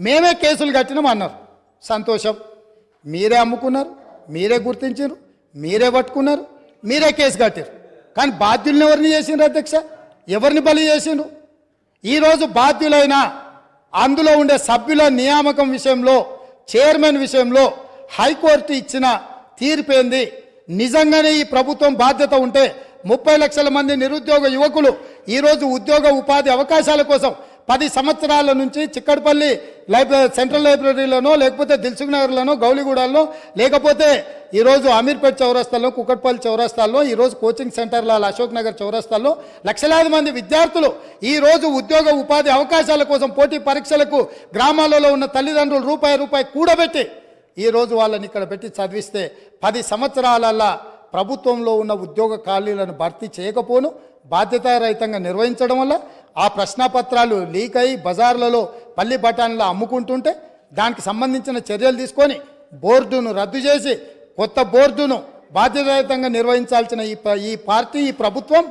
మేమే కేసులు కట్టినాం అన్నారు. సంతోషం, మీరే అమ్ముకున్నారు, మీరే గుర్తించారు, మీరే పట్టుకున్నారు, మీరే కేసు కట్టారు. కానీ బాధ్యులను ఎవరిని చేసిండ్రు అధ్యక్ష? ఎవరిని బలి చేసిండ్రు? ఈరోజు బాధ్యులైన అందులో ఉండే సభ్యుల నియామకం విషయంలో, చైర్మన్ విషయంలో హైకోర్టు ఇచ్చిన తీర్పేంది? నిజంగానే ఈ ప్రభుత్వం బాధ్యత ఉంటే 30 లక్షల మంది నిరుద్యోగ యువకులు ఈరోజు ఉద్యోగ ఉపాధి అవకాశాల కోసం 10 సంవత్సరాల నుంచి చిక్కడపల్లి సెంట్రల్ లైబ్రరీలోనో, లేకపోతే దిల్సుఖ్ నగర్లోనో, గౌలిగూడలో, లేకపోతే ఈరోజు అమీర్పేట్ చౌరస్తాల్లో, కుకట్పల్లి చౌరస్తాల్లో, ఈరోజు కోచింగ్ సెంటర్ల అశోక్ నగర్ చౌరస్తాల్లో లక్షలాది మంది విద్యార్థులు ఈరోజు ఉద్యోగ ఉపాధి అవకాశాల కోసం పోటీ పరీక్షలకు గ్రామాలలో ఉన్న తల్లిదండ్రులు రూపాయి కూడబెట్టి ఈరోజు వాళ్ళని ఇక్కడ పెట్టి చదివిస్తే 10 సంవత్సరాలల్లా ప్రభుత్వంలో ఉన్న ఉద్యోగ ఖాళీలను భర్తీ చేయకపోను బాధ్యతారహితంగా నిర్వహించడం వల్ల ఆ ప్రశ్నపత్రాలు లీక్ అయి బజార్లలో పల్లి బఠానీలు అమ్ముకుంటుంటే దానికి సంబంధించిన చర్యలు తీసుకొని బోర్డును రద్దు చేసి కొత్త బోర్డును బాధ్యతారహితంగా నిర్వహించాల్సిన ఈ పార్టీ, ఈ ప్రభుత్వం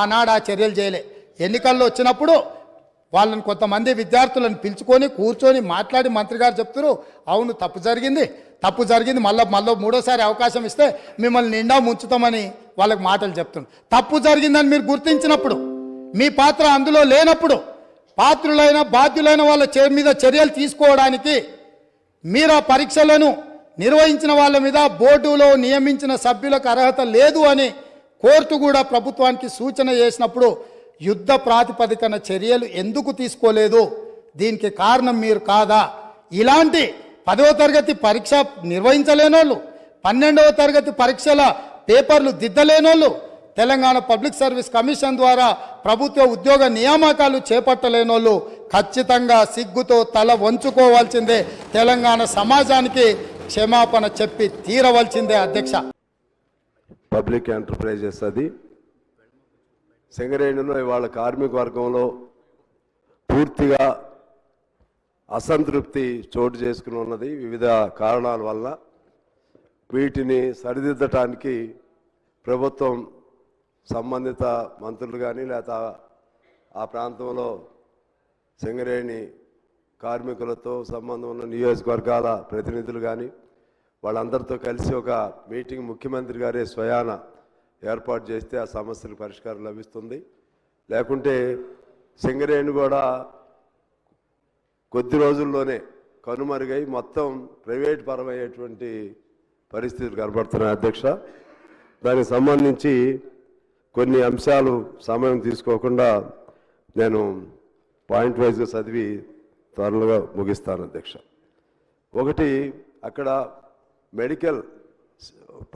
ఆనాడు ఆ చర్యలు చేయలే. ఎన్నికల్లో వచ్చినప్పుడు వాళ్ళని కొంతమంది విద్యార్థులను పిలుచుకొని కూర్చొని మాట్లాడి మంత్రి గారు చెప్తారు, అవును తప్పు జరిగింది, మళ్ళీ మూడోసారి అవకాశం ఇస్తే మిమ్మల్ని నిండా ముంచుతామని వాళ్ళకి మాటలు చెప్తున్నారు. తప్పు జరిగిందని మీరు గుర్తించినప్పుడు, మీ పాత్ర అందులో లేనప్పుడు, పాత్రులైన బాధ్యులైన వాళ్ళ మీద చర్యలు తీసుకోవడానికి మీరు ఆ పరీక్షలను నిర్వహించిన వాళ్ళ మీద బోర్డులో నియమించిన సభ్యులకు అర్హత లేదు అని కోర్టు కూడా ప్రభుత్వానికి సూచన చేసినప్పుడు యుద్ధ ప్రాతిపదికన చర్యలు ఎందుకు తీసుకోలేదు? దీనికి కారణం మీరు కాదా? ఇలాంటి 10వ తరగతి పరీక్ష నిర్వహించలేనోళ్ళు, 12వ తరగతి పరీక్షల పేపర్లు దిద్దలేనోళ్ళు, తెలంగాణ పబ్లిక్ సర్వీస్ కమిషన్ ద్వారా ప్రభుత్వ ఉద్యోగ నియామకాలు చేపట్టలేనోళ్ళు ఖచ్చితంగా సిగ్గుతో తల వంచుకోవాల్సిందే. తెలంగాణ సమాజానికి క్షమాపణ చెప్పి తీరవలసిందే అధ్యక్ష. పబ్లిక్ ఎంటర్ప్రైజెస్ అది సింగరేణిలో ఇవాళ కార్మిక వర్గంలో పూర్తిగా అసంతృప్తి చోటు చేసుకుని ఉన్నది వివిధ కారణాల వల్ల. వీటిని సరిదిద్దటానికి ప్రభుత్వం సంబంధిత మంత్రులు కానీ లేదా ఆ ప్రాంతంలో సింగరేణి కార్మికులతో సంబంధం ఉన్న నియోజకవర్గాల ప్రతినిధులు కానీ వాళ్ళందరితో కలిసి ఒక మీటింగ్ ముఖ్యమంత్రి గారే స్వయాన ఏర్పాటు చేస్తే ఆ సమస్యలకు పరిష్కారం లభిస్తుంది. లేకుంటే సింగరేణి కూడా కొద్ది రోజుల్లోనే కనుమరుగై మొత్తం ప్రైవేట్ పరమయ్యేటువంటి పరిస్థితులు కనబడుతున్నాయి అధ్యక్ష. దానికి సంబంధించి కొన్ని అంశాలు సమయం తీసుకోకుండా నేను పాయింట్ వైజ్గా చదివి త్వరగా ముగిస్తాను అధ్యక్ష. ఒకటి, అక్కడ మెడికల్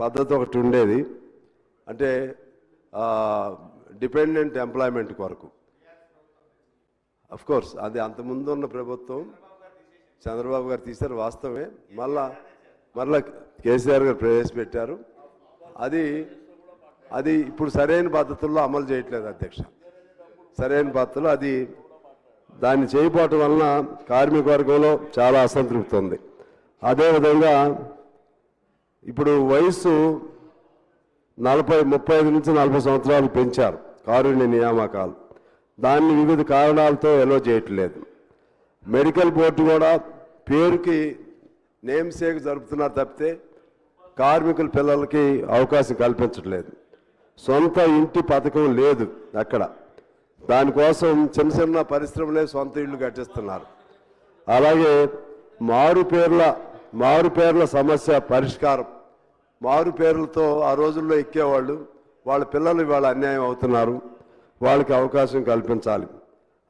పద్ధతి ఒకటి ఉండేది, అంటే డిపెండెంట్ ఎంప్లాయ్మెంట్ కొరకు. అఫ్కోర్స్ అది అంతకుముందు ఉన్న ప్రభుత్వం చంద్రబాబు గారు తీశారు, వాస్తవమే. మళ్ళా కేసీఆర్ గారు ప్రవేశపెట్టారు. అది ఇప్పుడు సరైన పద్ధతుల్లో అమలు చేయట్లేదు అధ్యక్ష. సరైన పద్ధతులు దాన్ని చేయకపోవటం వలన కార్మిక వర్గంలో చాలా అసంతృప్తి ఉంది. అదేవిధంగా ఇప్పుడు వయసు 35 నుంచి 40 సంవత్సరాలు పెంచారు కారుణ్య నియామకాలు. దాన్ని వివిధ కారణాలతో ఎలో చేయట్లేదు. మెడికల్ బోర్డు కూడా పేరుకి నేమ్ సేక్ జరుపుతున్నారు తప్పితే కార్మికుల పిల్లలకి అవకాశం కల్పించట్లేదు. సొంత ఇంటి పథకం లేదు అక్కడ. దానికోసం చిన్న పరిశ్రమలే సొంత ఇళ్ళు కట్టిస్తున్నారు. అలాగే మారు పేర్ల సమస్య పరిష్కారం. మారు పేర్లతో ఆ రోజుల్లో ఎక్కేవాళ్ళు, వాళ్ళ పిల్లలు ఇవాళ అన్యాయం అవుతున్నారు. వాళ్ళకి అవకాశం కల్పించాలి.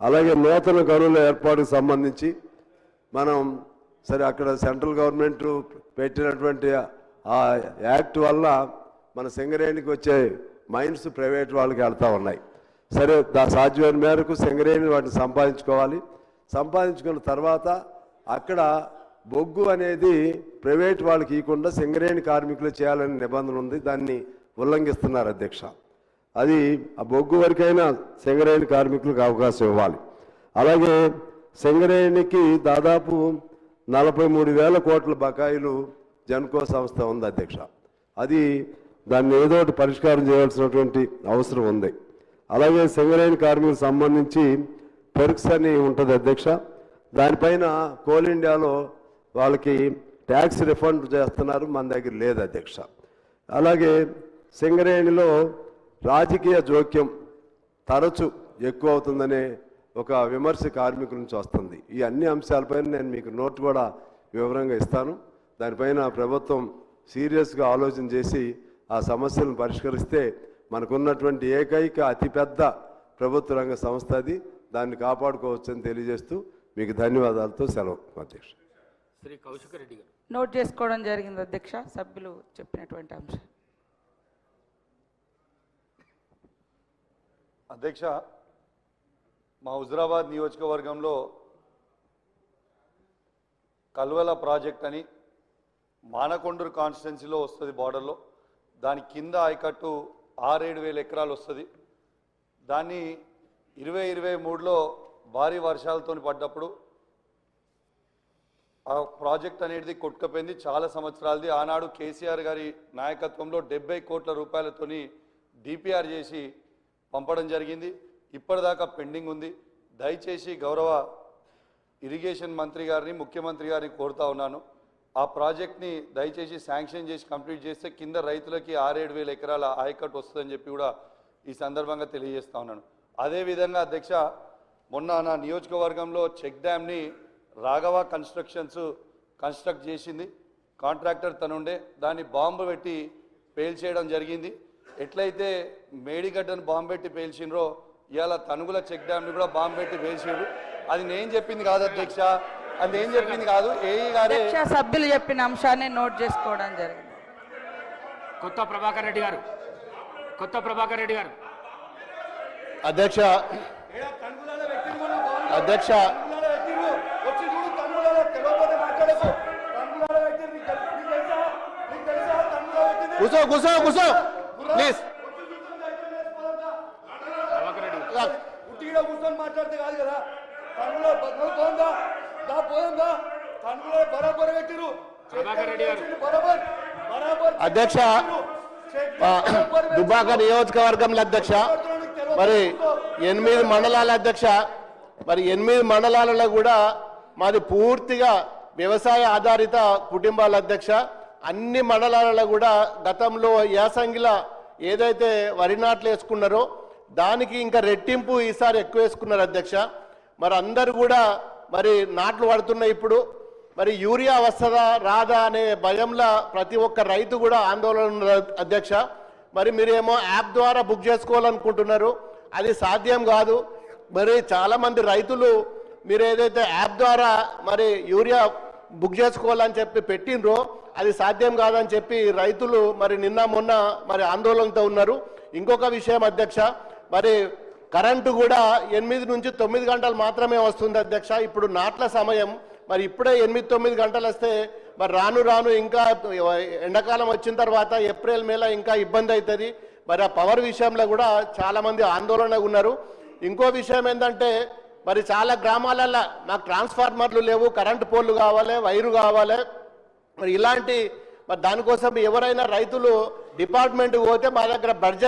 అలాగే నూతన గనుల ఏర్పాటుకు సంబంధించి మనం అక్కడ సెంట్రల్ గవర్నమెంట్ పెట్టినటువంటి ఆ యాక్ట్ వల్ల మన సింగరేణికి వచ్చే మైన్స్ ప్రైవేట్ వాళ్ళకి వెళ్తూ ఉన్నాయి. సాధ్యమైన మేరకు సింగరేణి వాటిని సంపాదించుకోవాలి. సంపాదించుకున్న తర్వాత అక్కడ బొగ్గు అనేది ప్రైవేట్ వాళ్ళకి ఇవ్వకుండా సింగరేణి కార్మికులు చేయాలనే నిబంధన ఉంది. దాన్ని ఉల్లంఘిస్తున్నారు అధ్యక్ష. అది ఆ బొగ్గు వరకైనా సింగరేణి కార్మికులకు అవకాశం ఇవ్వాలి. అలాగే సింగరేణికి దాదాపు 43,000 కోట్ల బకాయిలు జన్కో సంస్థ ఉంది అధ్యక్ష. దాన్ని ఏదో ఒకటి పరిష్కారం చేయాల్సినటువంటి అవసరం ఉంది. అలాగే సింగరేణి కార్మికులకు సంబంధించి పెర్క్స్ అని ఉంటుంది అధ్యక్ష. దానిపైన కోల్ ఇండియాలో వాళ్ళకి ట్యాక్స్ రిఫండ్ చేస్తున్నారు, మన దగ్గర లేదు అధ్యక్ష. అలాగే సింగరేణిలో రాజకీయ జోక్యం తరచు ఎక్కువ అవుతుందనే ఒక విమర్శ కార్మికుల నుంచి వస్తుంది. ఈ అన్ని అంశాలపైన నేను మీకు నోట్ కూడా వివరంగా ఇస్తాను. దానిపైన ప్రభుత్వం సీరియస్గా ఆలోచన చేసి ఆ సమస్యలను పరిష్కరిస్తే మనకున్నటువంటి ఏకైక అతిపెద్ద ప్రభుత్వ రంగ సంస్థ అది, దాన్ని కాపాడుకోవచ్చని తెలియజేస్తూ మీకు ధన్యవాదాలతో సెలవు అధ్యక్ష. శ్రీ కౌశిక రెడ్డి గారు. నోట్ చేసుకోవడం జరిగింది అధ్యక్ష, సభ్యులు చెప్పినటువంటి అంశం. అధ్యక్ష, మా హుజరాబాద్ నియోజకవర్గంలో కల్వల ప్రాజెక్ట్ అని మానకొండూరు కాన్స్టిట్యున్సీలో వస్తుంది బార్డర్లో. దాని కింద ఆయకట్టు 6-7 ఎకరాలు వస్తుంది. దాన్ని 2023లో భారీ వర్షాలతో పడ్డప్పుడు ఆ ప్రాజెక్ట్ అనేది కొట్టుకుపోయింది. చాలా సంవత్సరాలది. ఆనాడు కేసీఆర్ గారి నాయకత్వంలో 70 కోట్ల రూపాయలతోని డిపిఆర్ చేసి పంపడం జరిగింది. ఇప్పటిదాకా పెండింగ్ ఉంది. దయచేసి గౌరవ ఇరిగేషన్ మంత్రి గారిని, ముఖ్యమంత్రి గారిని కోరుతా ఉన్నాను, ఆ ప్రాజెక్ట్ని దయచేసి శాంక్షన్ చేసి కంప్లీట్ చేస్తే కింద రైతులకి 6-7 ఎకరాల ఆయకట్టు వస్తుందని చెప్పి కూడా ఈ సందర్భంగా తెలియజేస్తా ఉన్నాను. అదేవిధంగా అధ్యక్ష, మొన్న నా నియోజకవర్గంలో చెక్ డ్యామ్ని రాఘవ కన్స్ట్రక్షన్స్ కన్స్ట్రక్ట్ చేసింది. కాంట్రాక్టర్ తనుండే దాన్ని బాంబు పెట్టి పేల్చేయడం జరిగింది. ఎట్లయితే మేడిగడ్డను బాంబు పెట్టి పేల్చిండ్రో ఇవాళ తనుగుల చెక్ డ్యామ్ని కూడా బాంబు పెట్టి పేల్చిండ్రు. అది నేను చెప్పింది కాదు అధ్యక్ష, అది నేను చెప్పింది కాదు, ఏఈ గారే. అధ్యక్ష, సభ్యులు చెప్పిన అంశాన్ని నోట్ చేసుకోవడం జరిగింది. కొత్త ప్రభాకర్ రెడ్డి గారు. కొత్త ప్రభాకర్ రెడ్డి గారు. అధ్యక్ష అధ్యక్ష కూసో కూసో కూసో ప్లీజ్. ప్రభాకర్ రెడ్డి గారు. ఉట్టిగా కూర్చొని మాట్లాడితే కాదు కదా. తనులో పోయిందా దా పోయిందా తనులో బరాబర్ పెట్టిరు. ప్రభాకర్ రెడ్డి గారు. బరాబర్ బరాబర్ అధ్యక్ష దుబ్బాక నియోజకవర్గంలో అధ్యక్ష మరి 8 మండలాల అధ్యక్ష, మరి 8 మండలాలలో కూడా మాది పూర్తిగా వ్యవసాయ ఆధారిత కుటుంబాల అధ్యక్ష. అన్ని మండలాలలో కూడా గతంలో యాసంగిలో ఏదైతే వరి నాట్లు వేసుకున్నారో దానికి ఇంకా రెట్టింపు ఈసారి ఎక్కువ వేసుకున్నారు అధ్యక్ష. మరి అందరు కూడా మరి నాట్లు పడుతున్నాయి. ఇప్పుడు మరి యూరియా వస్తుందా రాదా అనే భయంలో ప్రతి ఒక్క రైతు కూడా ఆందోళన ఉన్నారు అధ్యక్ష. మరి మీరేమో యాప్ ద్వారా బుక్ చేసుకోవాలనుకుంటున్నారు, అది సాధ్యం కాదు. మరి చాలామంది రైతులు మీరు ఏదైతే యాప్ ద్వారా మరి యూరియా బుక్ చేసుకోవాలని చెప్పి పెట్టినరో అది సాధ్యం కాదని చెప్పి రైతులు మరి నిన్న మొన్న మరి ఆందోళనతో ఉన్నారు. ఇంకొక విషయం అధ్యక్ష, మరి కరెంటు కూడా 8 నుంచి 9 గంటలు మాత్రమే వస్తుంది అధ్యక్ష. ఇప్పుడు నాట్ల సమయం, మరి ఇప్పుడే 8-9 గంటలు వస్తే మరి రాను రాను ఇంకా ఎండాకాలం వచ్చిన తర్వాత ఏప్రిల్ మేలో ఇంకా ఇబ్బంది అవుతుంది. మరి ఆ పవర్ విషయంలో కూడా చాలామంది ఆందోళనగా ఉన్నారు. ఇంకో విషయం ఏంటంటే మరి చాలా గ్రామాలలో నాకు ట్రాన్స్ఫార్మర్లు లేవు, కరెంటు పోల్లు కావాలి, వైరు కావాలి. మరి ఇలాంటి మరి దానికోసం ఎవరైనా రైతులు డిపార్ట్మెంట్కి పోతే మా దగ్గర బడ్జెట్